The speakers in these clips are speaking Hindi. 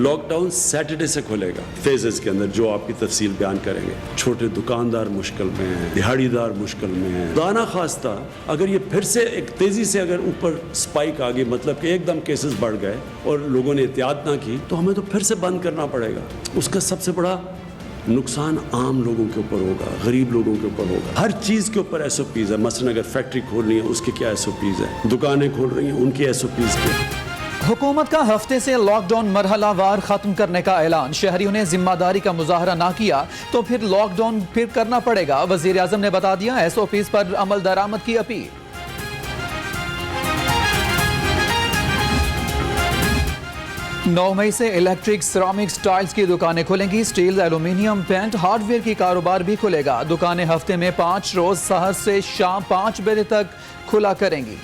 लॉकडाउन सैटरडे से खुलेगा फेजेस के अंदर, जो आपकी तफसील बयान करेंगे। छोटे दुकानदार मुश्किल में हैं, दिहाड़ीदार मुश्किल में हैं। दाना खास्ता अगर ये फिर से एक तेजी से अगर ऊपर स्पाइक आ गई, मतलब कि एकदम केसेस बढ़ गए और लोगों ने एहतियात ना की, तो हमें तो फिर से बंद करना पड़ेगा। उसका सबसे बड़ा नुकसान आम लोगों के ऊपर होगा, गरीब लोगों के ऊपर होगा। हर चीज़ के ऊपर SOPs है। मसलन अगर फैक्ट्री खोलनी है उसके क्या SOPs है, दुकानें खोल रही हैं उनकी SOPs क्या। हुकूमत का हफ्ते से लॉकडाउन मरहलावार खत्म करने का ऐलान। शहरियों ने जिम्मेदारी का मुजाहरा ना किया तो फिर लॉकडाउन फिर करना पड़ेगा। वजीर आजम ने बता दिया SOPs पर अमल दरामद की अपील। 9 मई से इलेक्ट्रिक, सिरामिक्स, टाइल्स की दुकानें खुलेंगी। स्टील, एल्यूमिनियम, पेंट, हार्डवेयर की कारोबार भी खुलेगा। दुकानें हफ्ते में 5 रोज सहर से शाम 5 बजे तक खुला करेंगी।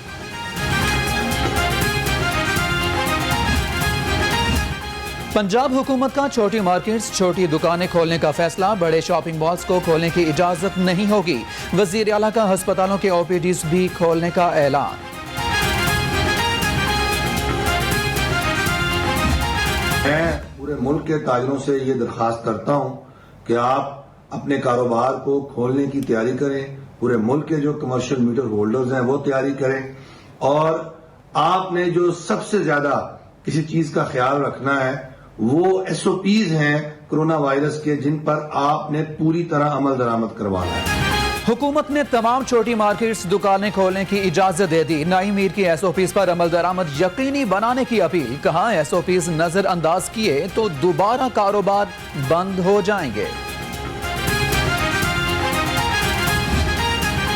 पंजाब हुकूमत का छोटी मार्केट्स, छोटी दुकानें खोलने का फैसला। बड़े शॉपिंग मॉल्स को खोलने की इजाजत नहीं होगी। वजीर आला का अस्पतालों के OPDs भी खोलने का ऐलान। मैं पूरे मुल्क के ताजिरों से ये दरख्वास्त करता हूँ कि आप अपने कारोबार को खोलने की तैयारी करें। पूरे मुल्क के जो कमर्शियल मीटर होल्डर्स हैं वो तैयारी करें, और आपने जो सबसे ज्यादा किसी चीज का ख्याल रखना है वो SOPs हैं कोरोना वायरस के, जिन पर आपने पूरी तरह अमल दरामद करवाना है। हुकूमत ने तमाम छोटी मार्केट्स, दुकानें खोलने की इजाजत दे दी। नई मीर की SOPs पर अमल दरामद यकीनी बनाने की अपील। कहा SOPs नजरअंदाज किए तो दोबारा कारोबार बंद हो जाएंगे।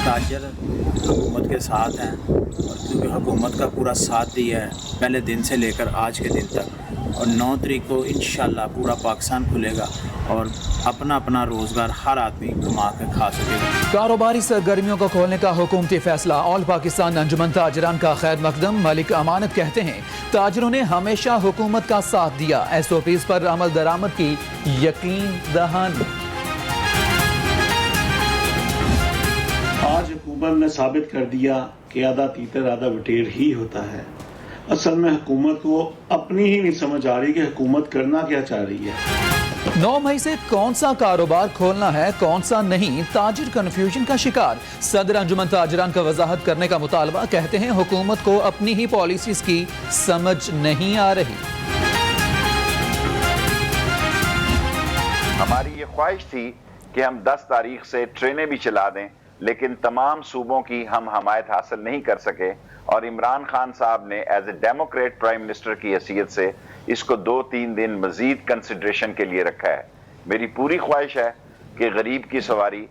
ताजर हुकूमत के साथ हैं, और क्योंकि हुकूमत का पूरा साथ दिया है पहले दिन से लेकर आज के दिन तक, और 9 तारीख को इंशाल्लाह पूरा पाकिस्तान खुलेगा और अपना अपना रोजगार हर आदमी कमा के खा सकेगा। कारोबारी सरगर्मियों को खोलने का हुकूमती फैसला। ऑल पाकिस्तान अंजुमन ताजरान का खैर मकदम मलिक अमानत कहते हैं ताजरों ने हमेशा हुकूमत का साथ दिया। SOPs पर अमल दरामद की यकीन दहानी। आज हुकूमत ने साबित कर दिया कि आधा तीतर आधा बटेर ही होता है। असल में हुकूमत को अपनी ही नहीं समझ आ रही कि हुकूमत करना क्या चाह रही है। 9 मई से कौन सा कारोबार खोलना है कौन सा नहीं, ताजिर कंफ्यूजन का शिकार। सदर अंजुमन ताजरान का वजाहत करने का मुतालबा। कहते हैं हुकूमत को अपनी ही पॉलिसीज की समझ नहीं आ रही। हमारी ये ख्वाहिश थी कि हम 10 तारीख से ट्रेनें भी चला दें, लेकिन तमाम सूबों की हम हमायत हासिल नहीं कर सके, और इमरान खान साहब ने as a democrat prime minister की हैसियत से इसको 2-3 दिन मजीद कंसिडरेशन के लिए रखा है। मेरी पूरी ख्वाहिश है कि गरीब की सवारी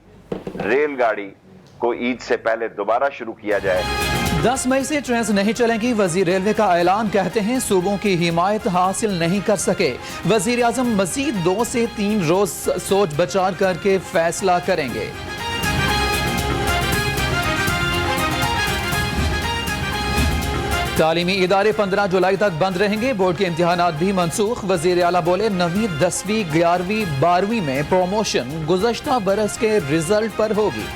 रेलगाड़ी को ईद से पहले दोबारा शुरू किया जाए। 10 मई से ट्रेन नहीं चलेंगी। वजीर रेलवे का ऐलान। कहते हैं सूबों की हिमायत हासिल नहीं कर सके। वजीर आजम मजीद 2 से 3 रोज सोच बचार करके फैसला करेंगे। तालीमी इदारे 15 जुलाई तक बंद रहेंगे। बोर्ड के इम्तिहानात भी मनसूख। वजीर आला बोले 9वीं, 10वीं, 11वीं, 12वीं में प्रमोशन गुज़श्ता बरस के रिजल्ट पर होगी।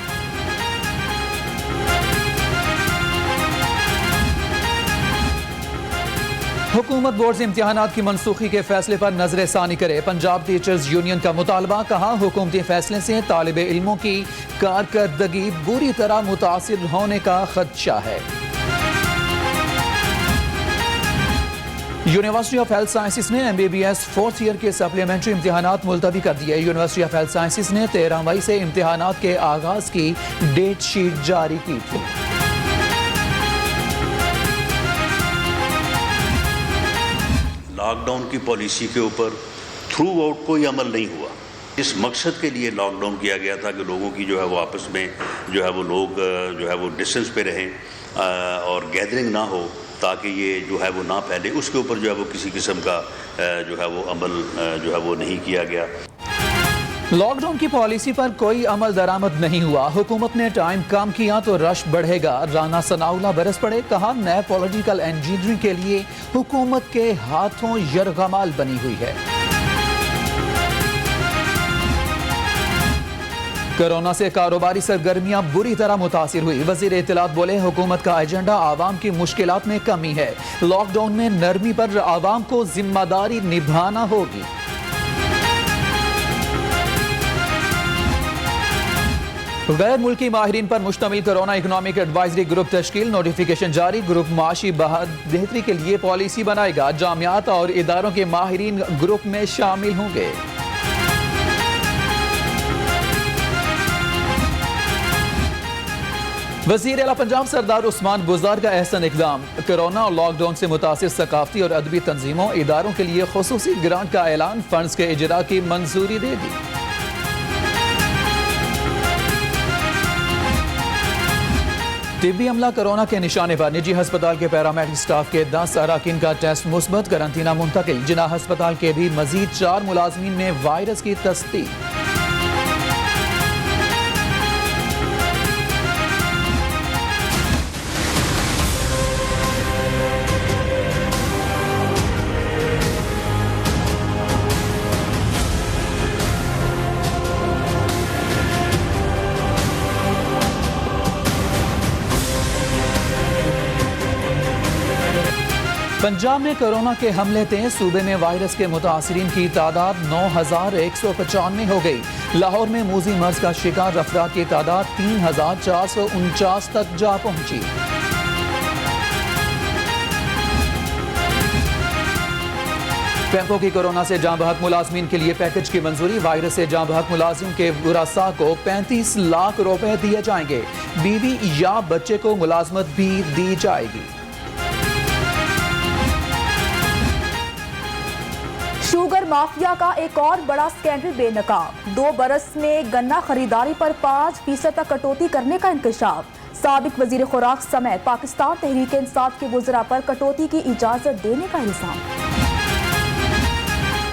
हुकूमत बोर्ड से इम्तिहानात की मनसूखी के फैसले पर नजर सानी करे। पंजाब टीचर्स यूनियन का मुतालबा। कहा हुकूमती फैसले से तालिब इल्मों की कारकर्दगी बुरी तरह मुतासिर होने का खदशा है। यूनिवर्सिटी ऑफ हेल्थ साइंसेज ने MBBS 4th ईयर के सप्लीमेंट्री इम्तिहानात मुलतवी कर दिए। यूनिवर्सिटी ऑफ हेल्थ साइंसेज ने 13 मई से इम्तिहानात के आगाज की डेट शीट जारी की थी। लॉकडाउन की पॉलिसी के ऊपर थ्रू आउट कोई अमल नहीं हुआ। इस मकसद के लिए लॉकडाउन किया गया था कि लोगों की जो है वो आपस में जो है वो लोग जो है वो डिस्टेंस पे रहें और गैदरिंग ना हो, ताकि ये जो है वो ना फैले। उसके ऊपर जो है वो किसी किस्म का जो है वो अमल जो है वो नहीं किया गया। लॉकडाउन की पॉलिसी पर कोई अमल दरामद नहीं हुआ। हुकूमत ने टाइम कम किया तो रश बढ़ेगा। राना सनाउल्लाह बरस पड़े। कहा नए पॉलिटिकल इंजीनियरिंग के लिए हुकूमत के हाथों यरगमाल बनी हुई है। कोरोना से कारोबारी सरगर्मियां बुरी तरह मुतासिर हुई। वजीर इत्तलात बोले, हुकूमत का एजेंडा आवाम की मुश्किलात में कमी है। लॉकडाउन में नरमी पर आवाम को जिम्मेदारी निभाना होगी। गैर मुल्की माहिरीन पर मुश्तमिल कोरोना इकोनॉमिक एडवाइजरी ग्रुप तश्कील, नोटिफिकेशन जारी। ग्रुप माशी बेहतरी के लिए पॉलिसी बनाएगा। जामियात और इदारों के माहिरीन ग्रुप में शामिल होंगे। वज़ीर आला पंजाब सरदार उस्मान बुज़दार का अहसन इक़दाम। कोरोना और लॉकडाउन से मुतासिर सकाफती और अदबी तंजीमों इदारों के लिए खुसूसी ग्रांट का ऐलान, फंड्स के इजरा की मंजूरी दे दी। तिब्बी अमला कोरोना के निशाने पर, निजी अस्पताल के पैरामेडिक स्टाफ के 10 अराकीन का टेस्ट मुस्बत, करंतना मुंतकिल। जिना अस्पताल के भी मजीद 4 मुलाजमीन में वायरस की तस्दीक। पंजाब में कोरोना के हमले तेज, सूबे में वायरस के मुतासरीन की तादाद 9,195 हो गई। लाहौर में मूजी मर्ज का शिकार अफराद की तादाद 3,449 तक जा पहुंची। बैंकों की कोरोना से जाँ बहक मुलाजमीन के लिए पैकेज की मंजूरी। वायरस से जाँ बहक मुलाजिम के बुरासा को 35 लाख रुपए दिए जाएंगे। बीवी या बच्चे को मुलाजमत भी दी जाएगी। शुगर माफिया का एक और बड़ा स्कैंडल बेनकाब। 2 बरस में गन्ना खरीदारी पर 5% तक कटौती करने का इंकशाफ। साबिक वजीर खुराक समेत पाकिस्तान तहरीक इंसाफ के वज़रा पर कटौती की इजाजत देने का इल्जाम।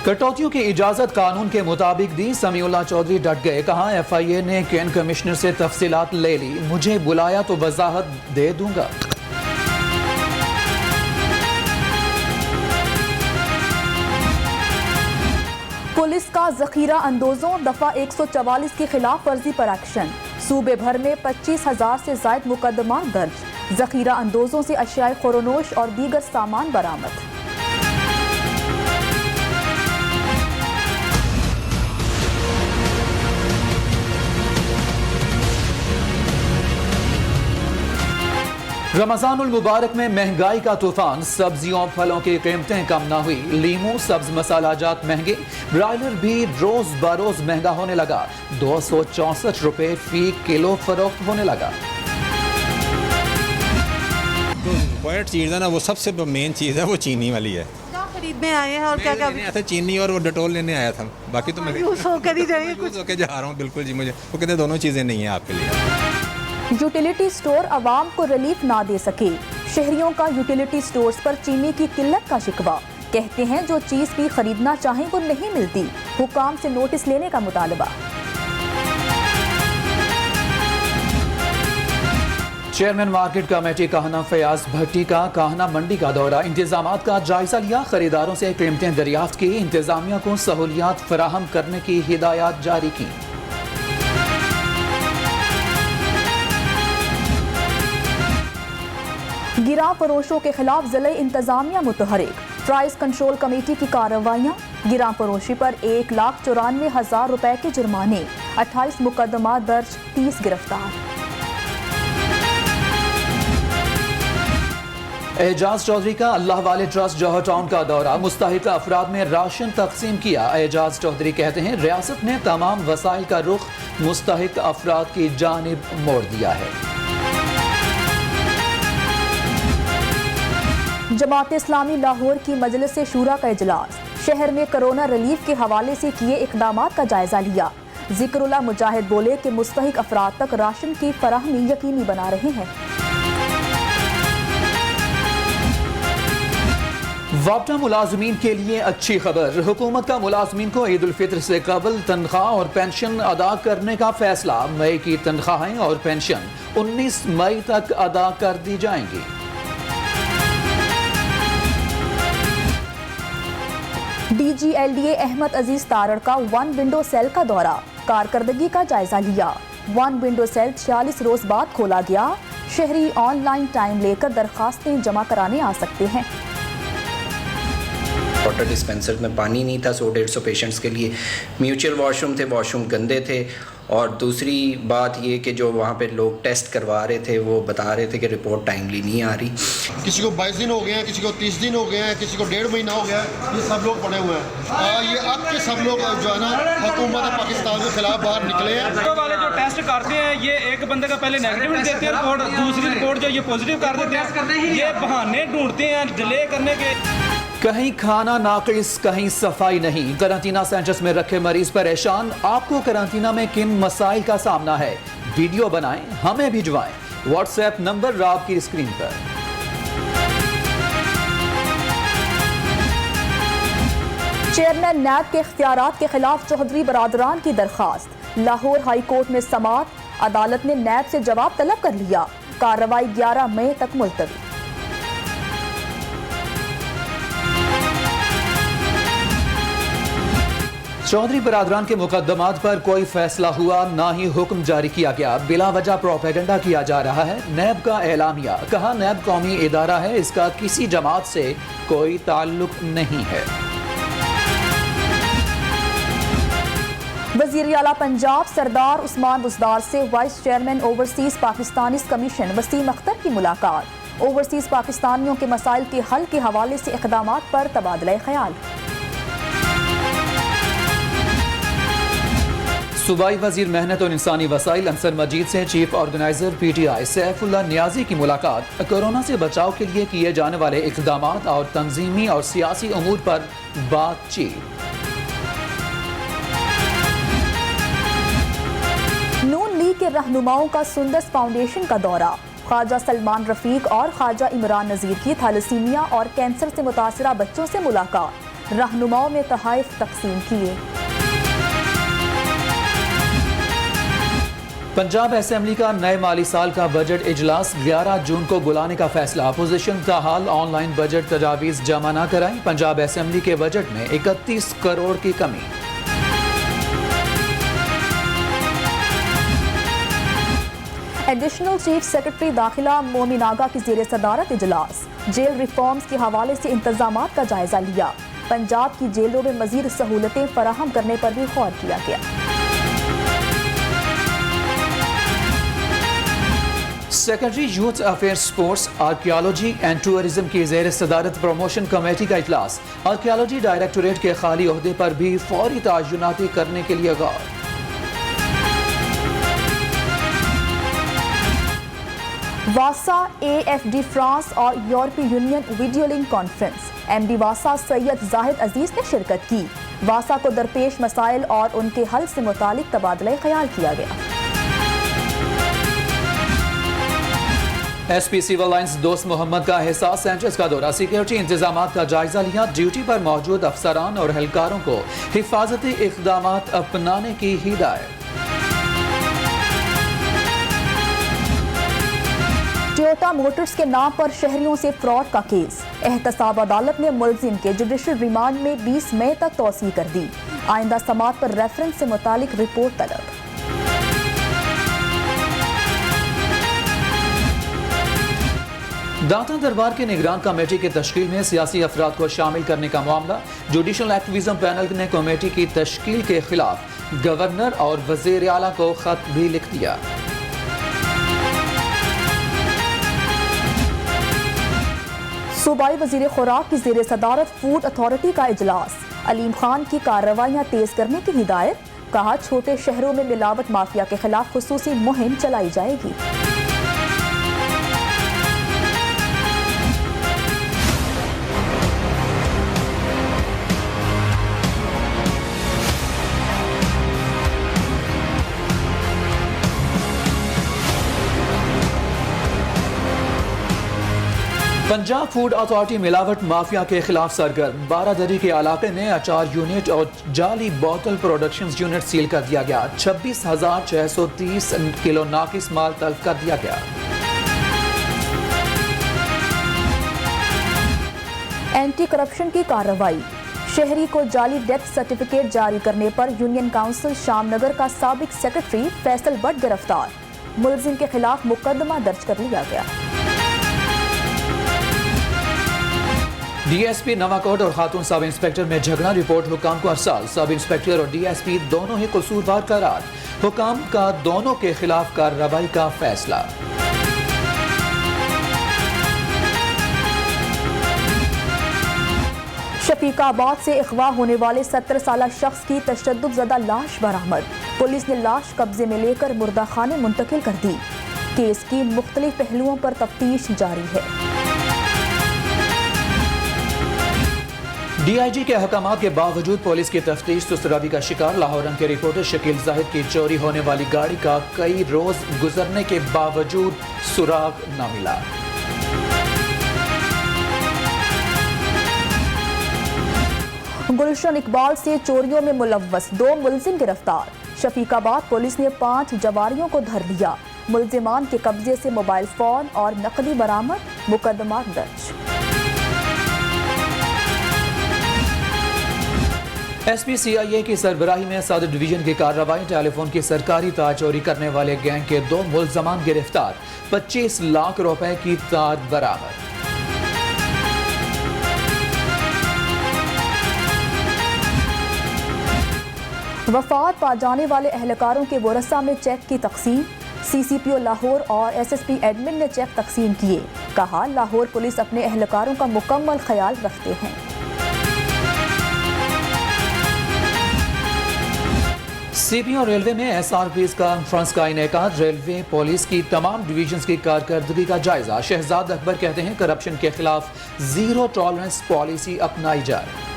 कटौतियों की इजाजत कानून के मुताबिक दी। समीउल्लाह चौधरी डट गए, कहा FIA ने कैन कमिश्नर से तफसीलात ले ली, मुझे बुलाया तो वजाहत दे दूंगा। पुलिस का जखीरा अंदोजों दफा 144 की खिलाफ वर्जी पर एक्शन। सूबे भर में 25,000 से जायद मुकदमा दर्ज। जखीरा अंदोजों से अशियाए खुरोनोश और दीगर सामान बरामद। रमजानुल मुबारक में महंगाई का तूफान, सब्जियों फलों की कीमतें कम ना हुई। लीमू सब्ज मसालाजात महंगे, ब्रायलर भी रोज बरोज महंगा होने लगा। 264 रुपए फी किलो फरोख्त होने लगा। पॉइंट चीज़ है ना, वो सबसे मेन चीज़ है, वो चीनी वाली है। क्या खरीदने आए हैं और क्या क्या लेने आया था? चीनी और वो डेटोल लेने आया था। बाकी तो मैं यूज होकर ही जाएंगे यूज होकर जा रहा हूँ। बिल्कुल जी, मुझे वो कहते दोनों चीज़ें नहीं है आपके लिए। यूटिलिटी स्टोर अवाम को रिलीफ ना दे सके। शहरियों का यूटिलिटी स्टोर्स पर चीनी की किल्लत का शिकवा। कहते हैं जो चीज भी खरीदना चाहें वो नहीं मिलती। हुकाम से नोटिस लेने का मुतालबा। चेयरमैन मार्केट कमेटी काहना फयाज भट्टी का काहना मंडी का दौरा, इंतजामात का जायजा लिया। खरीदारों से कीमतें दरियाफ्त की, इंतजामिया को सहूलियात फराहम करने की हिदायत जारी की। गिरा फरोशों के खिलाफ जिले इंतजामिया मुतहरिक। प्राइस कंट्रोल कमेटी की कार्रवाइयाँ। गिरा फरोशी पर 1,94,000 रुपए के जुर्माने। 28 मुकदमा दर्ज, 30 गिरफ्तार। एजाज चौधरी का अल्लाह वाले ट्रस्ट जौहर टाउन का दौरा, मुस्तहिक अफराद में राशन तकसीम किया। एजाज चौधरी कहते हैं रियासत ने तमाम वसाइल का रुख मुस्तहिक अफराद की जानिब मोड़ दिया है। जमात इस्लामी लाहौर की मजलिस शूरा का इजलास। शहर में कोरोना रिलीफ के हवाले से किए इकदामात का जायजा लिया। जिक्रुल्लाह मुजाहिद बोले कि मुस्तहिक अफराद तक राशन की फराहमी यकीनी बना रहे हैं। वापटा मुलाजमीन के लिए अच्छी खबर, हुकूमत का मुलाजमीन को ईद उल फित्र से कबल तनख्वाह और पेंशन अदा करने का फैसला। मई की तनख्वाहें और पेंशन 19 मई तक अदा कर दी जाएंगी। DG LDA अहमद अजीज तारड़ का 1 विंडो सेल का दौरा। कारकर्दगी का जायजा लिया। वन विंडो सेल 46 रोज बाद खोला गया। शहरी ऑनलाइन टाइम लेकर दरखास्तें जमा कराने आ सकते हैं। वाटर डिस्पेंसर में पानी नहीं था 100-150 पेशेंट्स के लिए। म्यूचुअल वॉशरूम थे, वॉशरूम गंदे थे। और दूसरी बात ये कि जो वहाँ पे लोग टेस्ट करवा रहे थे वो बता रहे थे कि रिपोर्ट टाइमली नहीं आ रही। किसी को 22 दिन हो गए हैं, किसी को 30 दिन हो गए हैं, किसी को 1.5 महीना हो गया है। ये सब लोग पड़े हुए हैं। ये अब के सब लोग जो है ना हुकूमत पाकिस्तान के खिलाफ बाहर निकले हैं। वाले जो टेस्ट करते हैं ये एक बंदे का पहले नेगेटिव देते हैं रिपोर्ट, दूसरी रिपोर्ट जो ये पॉजिटिव कर देते हैं। ये बहाने ढूंढते हैं डिले करने के। कहीं खाना नाकिस, कहीं सफाई नहीं। करंटीना सेंटर्स में रखे मरीज परेशान। आपको करंटीना में किन मसाइल का सामना है? वीडियो बनाएं, हमें भिजवाएं। व्हाट्सएप नंबर आपकी स्क्रीन पर। चेयरमैन नैब के इख्तियारात के खिलाफ चौधरी बरादरान की दरखास्त। लाहौर हाई कोर्ट में समाअत। अदालत ने नैब से जवाब तलब कर लिया। कार्रवाई 11 मई तक मुलतवी। चौधरी बरादरान के मुकदमात पर कोई फैसला हुआ ना ही हुक्म जारी किया गया। बिला वजह प्रोपेगेंडा किया जा रहा है। नैब का एलामिया। कहा नैब कौमी इदारा है, इसका किसी जमात से कोई ताल्लुक नहीं है। वज़ीर आला पंजाब सरदार उस्मान बुज़दार से vice chairman overseas Pakistanis commission Waseem Akhtar की मुलाकात। ओवरसीज पाकिस्तानियों के मसाइल के हल के हवाले से इक़दामात पर तबादला ख्याल। सूबाई वजीर मेहनत और इंसानी वसाइल अंसर मजीद से chief organiser PTI Saifullah Niazi की मुलाकात। कोरोना से बचाव के लिए किए जाने वाले इक़दामात और तंजीमी और सियासी अमूर पर बातचीत। नून लीग के रहनुमाओं का सुंदस फाउंडेशन का दौरा। ख्वाजा सलमान रफीक और ख्वाजा इमरान नज़ीर की थैलेसीमिया और कैंसर से मुतासरा बच्चों से मुलाकात। रहनुमाओं में तोहफ़े तकसीम किए। पंजाब असेंबली का नए माली साल का बजट इजलास 11 जून को बुलाने का फैसला। अपोजिशन का हाल ऑनलाइन बजट तजावीज़ जमा न कराई। पंजाब असेंबली के बजट में 31 करोड़ की कमी। एडिशनल चीफ सेक्रेटरी दाखिला मोमिन आगा की ज़ेर सदारत इजलास। जेल रिफॉर्म्स के हवाले से इंतजामात का जायजा लिया। पंजाब की जेलों में मजीद सहूलतें फराहम करने पर भी गौर किया गया। Secretary youth affairs sports archaeology and tourism की ज़ेर सदारत प्रमोशन कमेटी का इजलास। आर्कियोलॉजी डायरेक्टोरेट के खाली ओहदे पर भी फौरी तायुनाती करने के लिए गौर। वासा AFD फ्रांस और यूरोपीय union video link conference. MD वासा सैयद जाहिद अजीज ने शिरकत की। वासा को दरपेश मसाइल और उनके हल से मुतालिक तबादला ख्याल किया गया। SP सिविल लाइंस दोस्त मोहम्मद का एहसास सेंटर्स का दौरा। सिक्योरिटी इंतजामात का जायजा लिया। ड्यूटी पर मौजूद अफसरान और एहलकारों को हिफाजती इक़दामात अपनाने की हिदायत। टोयोटा मोटर्स के नाम पर शहरियों से फ्रॉड का केस। एहतसाब अदालत ने मुलजिम के जुडिशल रिमांड में 20 मई तक तौसीह कर दी। आइंदा समात पर रेफरेंस से मुतालिक रिपोर्ट तलब। दाता दरबार के निगरान कमेटी की तश्कील में सियासी अफराद को शामिल करने का मामला। जुडिशल एक्टिविज्म पैनल ने कमेटी की तश्कील के खिलाफ गवर्नर और वजीर आला को खत भी लिख दिया। सूबाई वजीर खुराक की ज़ेर सदारत फूड अथॉरिटी का इजलास। अलीम खान की कार्रवाइयाँ तेज करने की हिदायत। कहा छोटे शहरों में मिलावट माफिया के खिलाफ खुसूसी मुहिम चलाई जाएगी। पंजाब फूड अथॉरिटी मिलावट माफिया के खिलाफ सरगर्म। बारादरी के इलाके में अचार यूनिट और जाली बोतल प्रोडक्शन यूनिट सील कर दिया गया। 26,630 किलो नाकिस माल तल्फ कर दिया गया। एंटी करप्शन की कार्रवाई। शहरी को जाली डेथ सर्टिफिकेट जारी करने पर यूनियन काउंसिल शामनगर का साबिक सेक्रेटरी फैसल भट्ट गिरफ्तार। मुलजिम के खिलाफ मुकदमा दर्ज कर लिया गया। डीएसपी नवाकोट और खातून सब इंस्पेक्टर में झगड़ा, रिपोर्ट हुकाम को अरसाल। सब इंस्पेक्टर और डीएसपी दोनों ही कसूरवार करार, हुकाम का दोनों के खिलाफ कार्रवाई का फैसला। शफीकाबाद से अगवा होने वाले 17 साला शख्स की तशद्दुदज़दा लाश बरामद। पुलिस ने लाश कब्जे में लेकर मुर्दा खाने मुंतकिल कर दी। केस की मुख्तलिफ पहलुओं पर तफ्तीश जारी है। डीआईजी के अहकामात के बावजूद पुलिस की तफ्तीश सुस्तराबी का शिकार। लाहौरन के रिपोर्टर शकील जाहिद की चोरी होने वाली गाड़ी का कई रोज गुजरने के बावजूद सुराग न मिला। गुलशन इकबाल से चोरियों में मुलव्वस 2 मुलजिम गिरफ्तार। शफीकाबाद पुलिस ने 5 जवारियों को धर लिया। मुलजिमान के कब्जे से मोबाइल फोन और नकदी बरामद, मुकदमा दर्ज। एसपीसीआईए की सरबराही में सदर डिवीजन की कार्रवाई। टेलीफोन की सरकारी तार चोरी करने वाले गैंग के 2 मुलजमान गिरफ्तार। 25 लाख रुपए की तार बरामद। वफात पा जाने वाले एहलकारों के वरसा में चेक की तकसीम। सीसीपीओ लाहौर और एसएसपी एडमिन ने चेक तकसीम किए। कहा, लाहौर पुलिस अपने एहलकारों का मुकम्मल ख्याल रखते हैं। सीपीओ रेलवे में एसआरपीज कॉन्फ्रेंस का इनेकाद। रेलवे पुलिस की तमाम डिवीजन्स की कारकर्दगी का जायजा। शहजाद अकबर कहते हैं, करप्शन के खिलाफ जीरो टॉलरेंस पॉलिसी अपनाई जाए।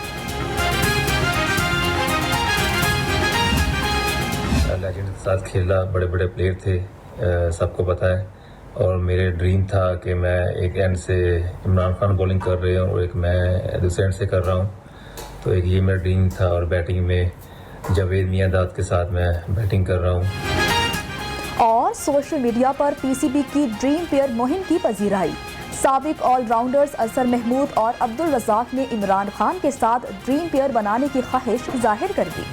लेजेंड के साथ खेला, बड़े बड़े प्लेयर थे, सबको पता है। और मेरे ड्रीम था कि मैं एक एंड से इमरान खान बॉलिंग कर रहे हूँ और एक मैं दूसरे एंड से कर रहा हूँ। तो एक ये मेरा ड्रीम था। और बैटिंग में जावेद मियांदाद के साथ मैं बैटिंग कर रहा हूँ। और सोशल मीडिया पर पीसीबी की ड्रीम पेयर मुहिम की पजीराई। साबिक ऑलराउंडर्स असर महमूद और अब्दुल रज़ाक ने इमरान खान के साथ ड्रीम पेयर बनाने की ख्वाहिश जाहिर कर दी।